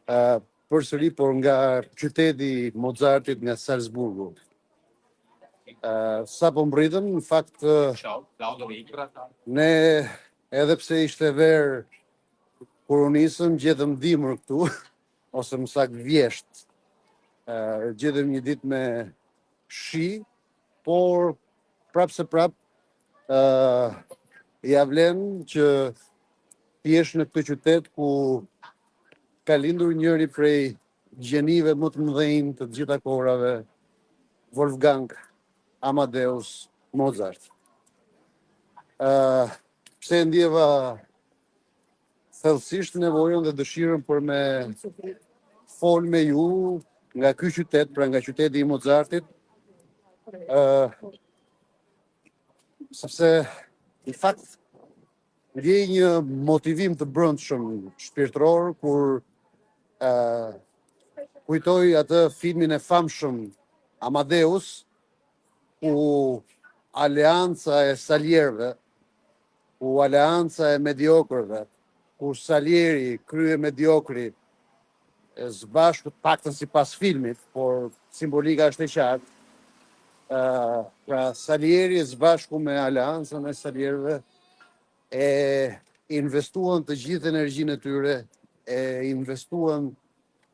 përsëri, por nga qyteti Mozartit, nga Salzburgu. Sa po mbritëm, në fakt, ne edhe pse ishte verë kur u nisëm, gjetëm dimër këtu, ose më saktë vjesht. Gjetëm një ditë me shi, por prap se prap ja vlen që t'jesh në këtë qytet ku ka lindur njëri prej gjenive më të mëdhenj të gjitha kohërave, Wolfgang Amadeus Mozart. Pse ndjeva thellësisht nevojën dhe dëshirën për me fol me ju nga ky qytet, pra nga qyteti i Mozartit, sepse në fakt ndjej një motivim të brendshëm shpirtëror kur kujtoj atë filmin e famshëm Amadeus, ku aleanca e salierëve, ku aleanca e mediokrëve, ku Salieri krye mediokri, së bashku, paktën sipas filmit, por simbolika është e qartë. Pra Salieri së bashku me aleancën e salierëve e investuan të gjithë energjinë e tyre, e investuan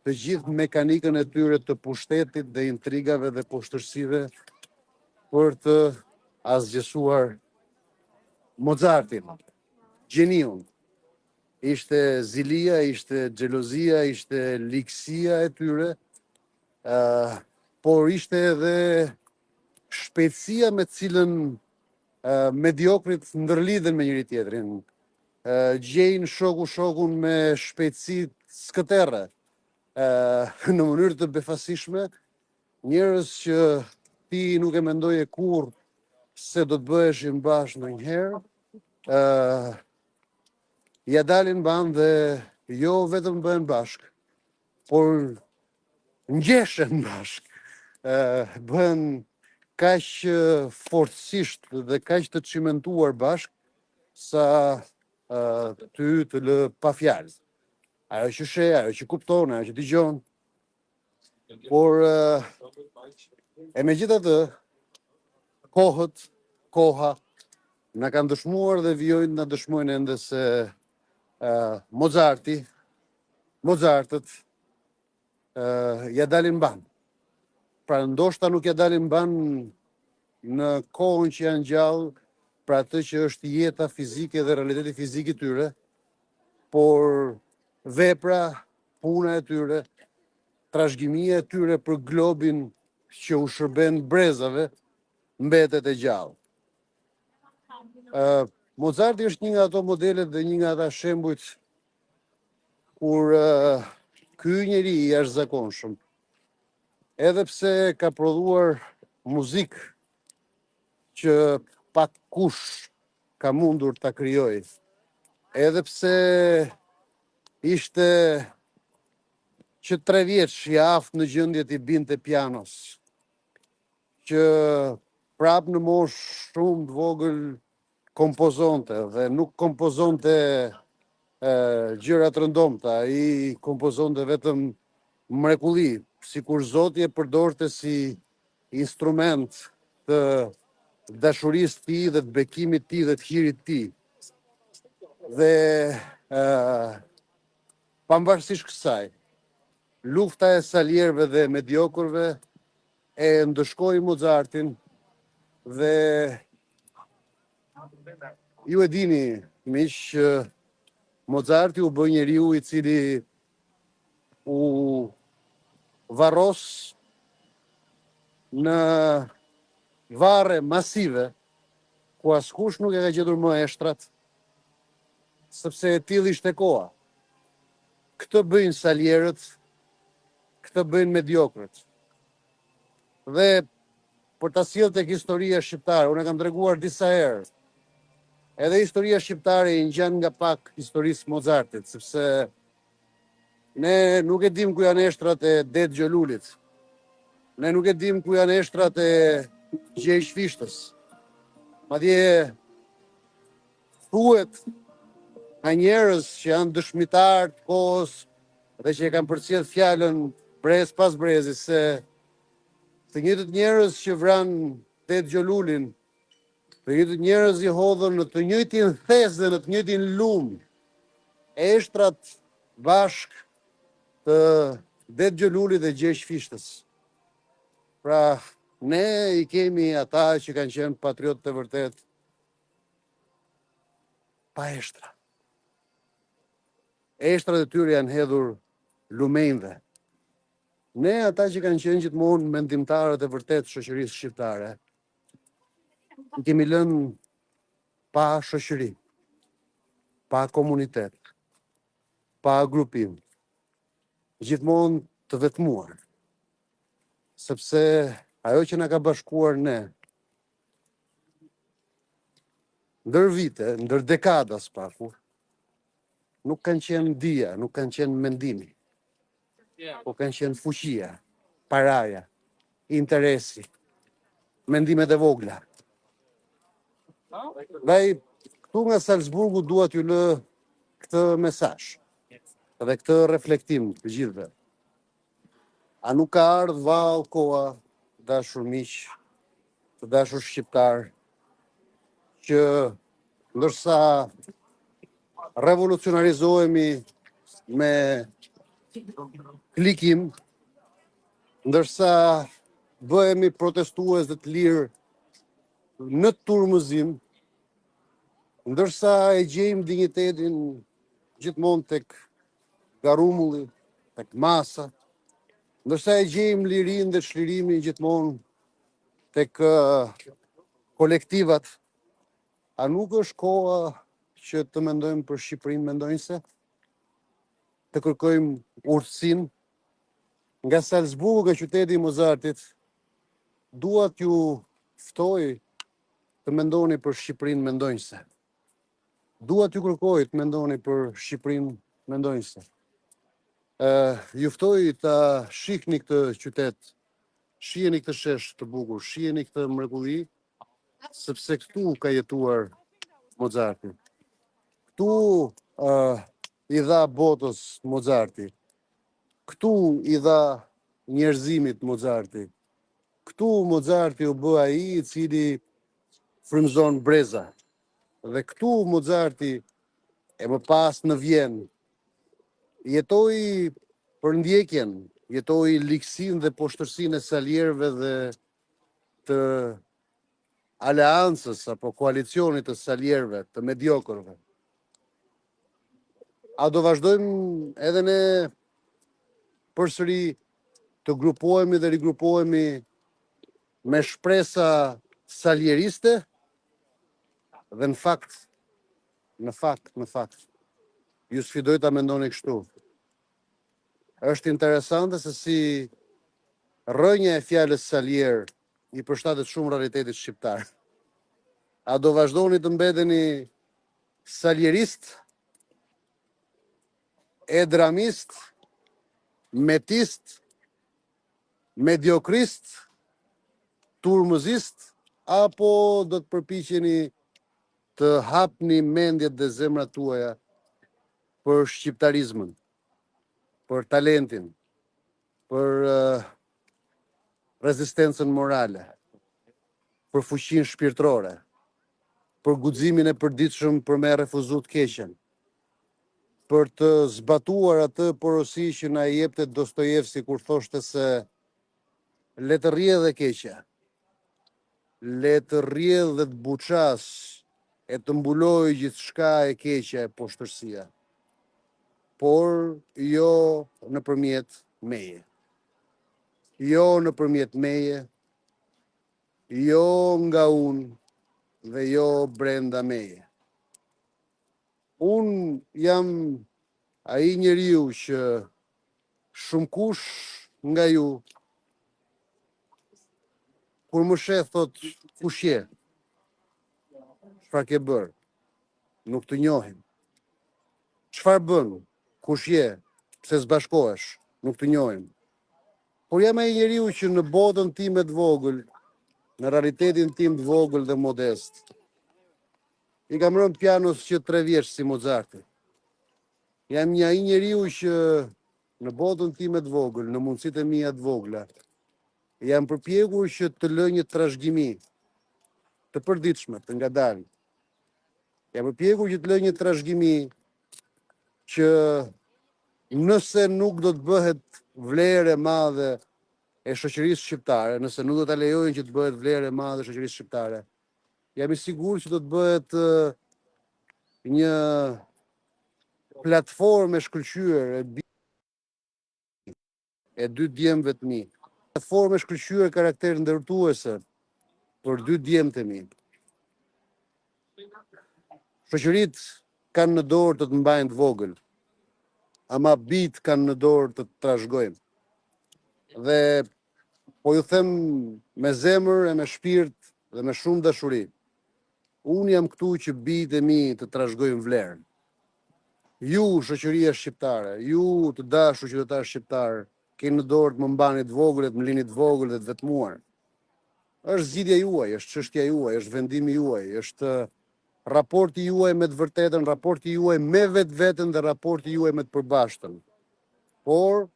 të gjithë mekanikën e tyre të pushtetit dhe intrigave dhe poshtërsive për të asgjësuar Mozartin, gjeniun. Ishte zilia, ishte xhelozia, ishte likësia e tyre, por ishte edhe shpejtësia me cilën mediokrit ndërlidhen me njëri tjetrin. Gjejnë shokun me shpejtësi skëterre, në mënyrë të befasishme, njerëz që ti nuk e mendoje kurrë se do të bëheshin bashkë ndonjëherë, ja dalin ban dhe jo vetëm bëhen bashkë, por ngjeshen bashkë, bëhen kaq fortësisht dhe kaq të çimentuar bashkë sa ty të lë pa fjalë. Ajo që sheh, ajo që kupton, ajo që dëgjon. Por e megjithatë, koha na kanë dëshmuar dhe vijojnë na dëshmojnë ende se Mozartët ja dalin ban. Pra ndoshta nuk ja dalin ban në kohën që janë gjallë, pra atë që është jeta fizike dhe realiteti fizik i tyre, por vepra, puna e tyre, trashëgimia e tyre për globin që u shërben brezave, mbetet e gjallë. Mozarti është një nga ato modelet dhe një nga ata shembujt kur ky njeri i jashtëzakonshëm, edhe pse ka prodhuar muzikë që pak kush ka mundur ta krijojë, edhe pse ishte që 3 vjeç i aftë në gjendje t'i binte pianos, që prap në moshë shumë të vogël kompozonte dhe nuk kompozonte gjëra të rëndomta, ai kompozonte vetëm mrekulli, sikur Zoti e përdorte si instrument të dashurisë të tij dhe të bekimit të tij dhe të hirit të tij. Dhe pavarësisht kësaj, lufta e salierëve dhe mediokrëve e ndëshkoi Mozartin dhe ju e dini, miq, që Mozarti u bë njeriu i cili u varros në varre masive ku askush nuk e ka gjetur më eshtrat, sepse e tillë ishte koha. Këtë bëjnë salierët, këtë bëjnë mediokrët. Dhe për ta sjellë tek historia shqiptare, unë kam treguar disa herë, edhe historia shqiptare i ngjan nga pak historisë Mozartit, sepse ne nuk e dim ku janë eshtrat e Det Gjolulit. Ne nuk e dim ku janë eshtrat e Gjergj Fishtës. Madje thuhet nga njerëz që janë dëshmitar të kohës dhe që e kam përcjell fjalën brez pas brezi, se të njëjtët njerëz që vranë Tet Gjolulin, të njëjtët njerëz i hodhën në të njëjtin thes dhe në të njëjtin lum eshtrat bashk të Det Gjolulit dhe Gjesh Fishtës. Pra, ne i kemi ata që kanë qenë patriot të vërtet pa eshtra. Eshtrat e tyre janë hedhur lumenjve. Ne ata që kanë qenë gjithmonë mendimtarët e vërtet shoqërisë shqiptare, i kemi lënë pa shoqëri, pa komunitet, pa grupim, gjithmonë të vetmuar. Sepse ajo që na ka bashkuar ne, ndër vite, ndër dekada spaku, nuk kanë qenë dija, nuk kanë qenë mendimi, po kanë qenë fuqia, paraja, interesi, mendimet e vogla. Dhe këtu nga Salzburgu dua t'ju lë këtë mesazh dhe këtë reflektim të gjithëve. A nuk ka ardhur vallë koha, dashur miq, të dashur shqiptar, që ndërsa revolucionarizohemi me klikim, ndërsa bëhemi protestues dhe të lirë në turmëzim, ndërsa e gjejmë dinjitetin gjithmonë tek garumulli, tek masa, ndërsa e gjejmë lirinë dhe çlirimin gjithmonë tek kolektivat, a nuk është koha që të mendojmë për Shqipërinë mendojnëse? Të kërkojmë urtësinë nga Salzburgu, nga qyteti i Mozartit, dua t'ju ftoj të mendoni për Shqipërinë mendojnëse. Dua t'ju kërkoj të mendoni për Shqipërinë mendojnëse. Ju ftoj ta shihni këtë qytet, shiheni këtë shesh të bukur, shiheni këtë mrekulli, sepse këtu ka jetuar Mozarti. Këtu i dha botës Mozarti. Këtu i dha njerëzimit Mozarti. Këtu Mozarti u bë ai i cili frymëzon breza. Dhe këtu Mozarti e më pas në Vjenë jetoi për ndjekjen, jetoi ligësinë dhe poshtërsinë e salierëve dhe të aleancës apo koalicionit të salierëve, të mediokrëve. A do vazhdojmë edhe ne përsëri të grupohemi dhe rigrupohemi me shpresa salieriste? Dhe në fakt, ju sfidoj ta mendoni kështu. Është interesante se si rrënja e fjalës salier i përshtatet shumë realitetit shqiptar. A do vazhdoni të mbeteni salierist, edramist, metist, mediokrist, turmëzist, apo do të përpiqeni të hapni mendjet dhe zemrat tuaja për shqiptarizmën, për talentin, për rezistencën morale, për fuqinë shpirtërore, për guximin e përditshëm për me refuzu të keqen, për të zbatuar atë porosi që na i jepte Dostojevski kur thoshte se le të rrjedhë e keqja, le të rrjedhë dhe të buças e të mbulojë gjithçka e keqja e poshtërsia, por jo nëpërmjet meje. Jo nëpërmjet meje, jo nga unë dhe jo brenda meje. Unë jam ai njeriu që shumë kush nga ju, kur më sheh thot kush je, çfarë ke bërë, nuk të njohim. Çfarë bën, kush je, pse s'bashkohesh, nuk të njohim. Por jam ai njeriu që në botën time të vogël, në realitetin tim të vogël dhe modest, i kam rënë pianos që 3 vjeç si Mozarti. Jam një ai njeriu që në botën time të vogël, në mundësitë e mia të vogla, jam përpjekur që të lë një trashëgimi të përditshme, të ngadalë. Jam përpjekur që të lë një trashëgimi që nëse nuk do të bëhet vlerë e madhe e shoqërisë shqiptare, nëse nuk do ta lejojnë që të bëhet vlerë e madhe e shoqërisë shqiptare, jam i sigurt që do të bëhet një platformë e shkëlqyer e dy djemve të mi. Platformë e shkëlqyer karakter ndërtuese për dy djemtë e mi. Shoqëritë kanë në dorë të mbajnë të vogël, ama bitë kanë në dorë të trashëgojnë. Dhe po ju them me zemër e me shpirt dhe me shumë dashuri, unë jam këtu që bitë e mi të trashëgojnë vlerën. Ju, shoqëria shqiptare, ju të dashur qytetarë shqiptarë, keni në dorë të më mbani të vogël, të më lini të vogël dhe të vetmuar. Është zgjidhja juaj, është çështja juaj, është vendimi juaj, është raporti juaj me të vërtetën, raporti juaj me vetveten dhe raporti juaj me të përbashtën. Por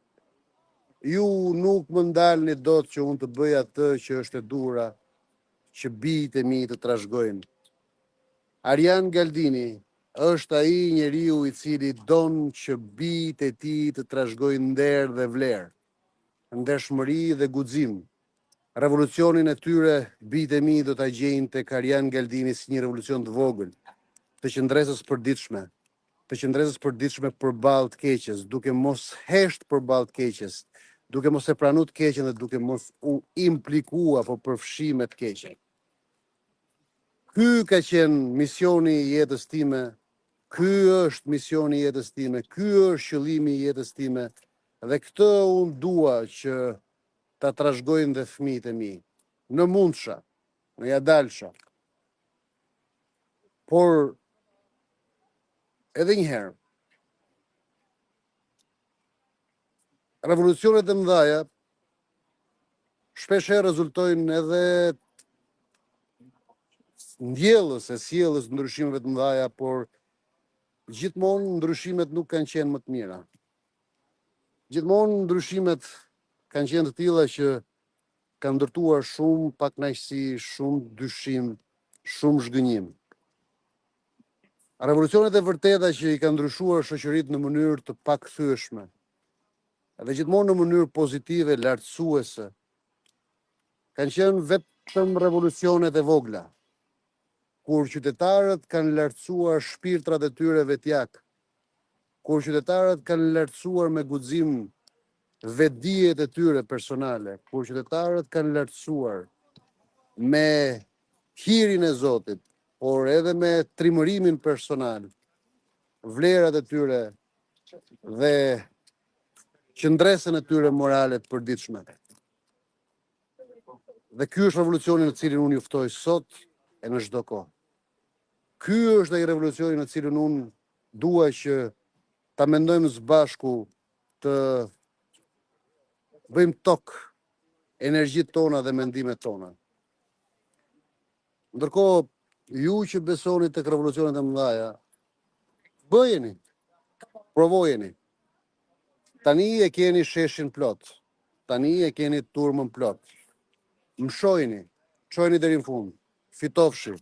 ju nuk më ndalni dot që unë të bëj atë që është e duhura, që bijtë e mi të trashëgojnë. Arjan Galdini është ai njeriu i cili don që bijtë e tij të trashëgojnë nder dhe vlerë, ndershmëri dhe guxim. Revolucionin e tyre bijtë e mi do ta gjejnë tek Arjan Galdini si një revolucion të vogël, të qëndresës përditshme përballë të keqes, duke mos hesht përballë të keqes, duke mos e pranuar të keqen dhe duke mos u implikua apo përfshi me të keqen. Ky ka qenë misioni i jetës time, ky është misioni i jetës time, ky është qëllimi i jetës time dhe këtë unë dua që ta trashëgojnë dhe fëmijët e mi, në Mundsha, në Jadalsha. Por edhe një herë, revolucionet e mëdha shpesh rezultojnë edhe ndjellës e sjellës ndryshimeve të mëdha, por gjithmonë ndryshimet nuk kanë qenë më të mira. Gjithmonë ndryshimet kanë qenë të tilla që kanë ndërtuar shumë pakënaqësi, shumë dyshim, shumë zhgënjim. Revolucionet e vërteta që i kanë ndryshuar shoqëritë në mënyrë të pakëthyeshme, edhe gjithmonë në mënyrë pozitive, lartësuese, kanë qenë vetëm revolucionet e vogla, kur qytetarët kanë lartësuar shpirtrat e tyre vetjak, kur qytetarët kanë lartësuar me guxim vetdijet e tyre personale, kur qytetarët kanë lartësuar me hirin e Zotit, por edhe me trimërimin personal, vlerat e tyre dhe qëndresën e tyre morale të përditshme. Dhe ky është revolucioni në cilin unë ju ftoj sot e në çdo kohë. Ky është ai revolucioni në cilin unë dua që ta mendojmë së bashku, të bëjmë tokë energjitë tona dhe mendimet tona. Ndërkohë, ju që besoni tek revolucionet e mëdha, bëjeni, provojeni. Tani e keni sheshin plot, tani e keni turmën plot. Mshojeni, çojeni deri në fund, fitofshi.